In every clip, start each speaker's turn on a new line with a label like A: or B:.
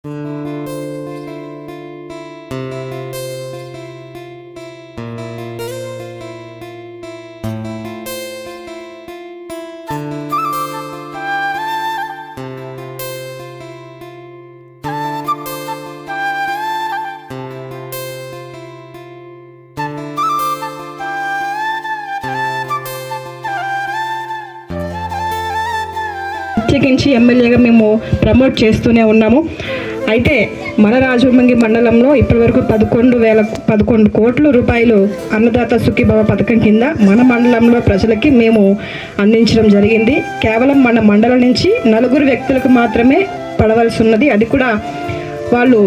A: ప్రత్యేకించి ఎమ్మెల్యేగా మేము ప్రమోట్ చేస్తూనే ఉన్నాము. అయితే మన రాజమండ్రి మండలంలో ఇప్పటివరకు 11 కోట్ల రూపాయలు అన్నదాత సుఖీభవ పథకం కింద మన మండలంలో ప్రజలకి మేము అందించడం జరిగింది. కేవలం మన మండలం నుంచి 4 వ్యక్తులకు మాత్రమే పడవలసి ఉన్నది. అది కూడా వాళ్ళు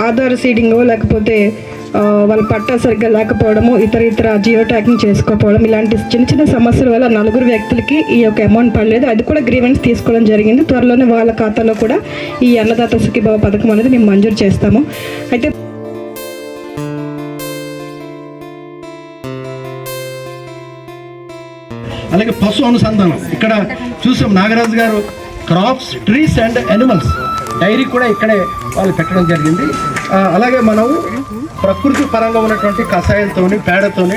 A: ఆధార్ సీడింగో లేకపోతే వాళ్ళ పట్టా సరిగ్గా లేకపోవడము, ఇతర జియో ట్యాగింగ్ చేసుకోకపోవడం, ఇలాంటి చిన్న సమస్యల వల్ల 4 వ్యక్తులకి ఈ యొక్క అమౌంట్ పడలేదు. అది కూడా గ్రీవెన్స్ తీసుకోవడం జరిగింది. త్వరలోనే వాళ్ళ ఖాతాలో కూడా ఈ అన్నదాత సుఖీభవ పథకం అనేది మేము మంజూరు చేస్తాము. అయితే
B: అలాగే పశు అనుసంధానం ఇక్కడ చూసాం. నాగరాజు గారు crops, trees and animals dairy కూడా ఇక్కడే వాళ్ళు పెట్టడం జరిగింది. అలాగే మనం ప్రకృతి పరంగా ఉన్నటువంటి కషాయంతోని, పేడతోని,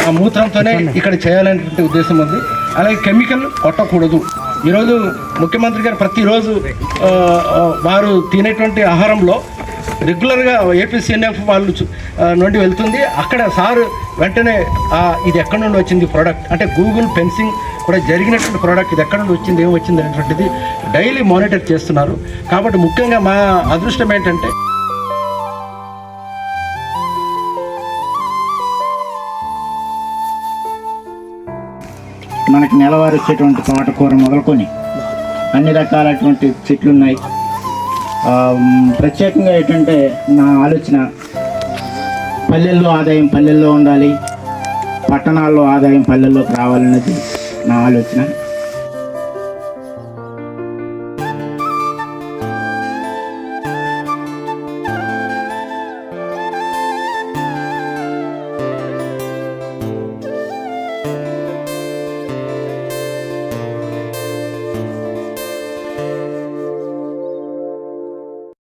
B: ఆ మూత్రంతోనే ఇక్కడ చేయాలనేటువంటి ఉద్దేశం ఉంది. అలాగే కెమికల్ కొట్టకూడదు. ఈరోజు ముఖ్యమంత్రి గారు ప్రతిరోజు వారు తినేటువంటి ఆహారంలో రెగ్యులర్గా ఏపీసీఎన్ఎఫ్ వాళ్ళు నుండి వెళ్తుంది. అక్కడ సార్ వెంటనే ఇది ఎక్కడి నుండి వచ్చింది ప్రోడక్ట్ అంటే గూగుల్ ఫెన్సింగ్ కూడా జరిగినటువంటి ప్రోడక్ట్ ఇది ఎక్కడి నుండి వచ్చింది, ఏం వచ్చింది అనేటువంటిది డైలీ మానిటర్ చేస్తున్నారు. కాబట్టి ముఖ్యంగా మా అదృష్టం ఏంటంటే
C: మనకి నెలవారీ వచ్చేటువంటి తోటకూర మొదలుకొని అన్ని రకాలటువంటి చెట్లు ఉన్నాయి. ప్రత్యేకంగా ఏంటంటే నా ఆలోచన పల్లెల్లో ఆదాయం పల్లెల్లో ఉండాలి, పట్టణాల్లో ఆదాయం పల్లెల్లోకి రావాలన్నది నా ఆలోచన.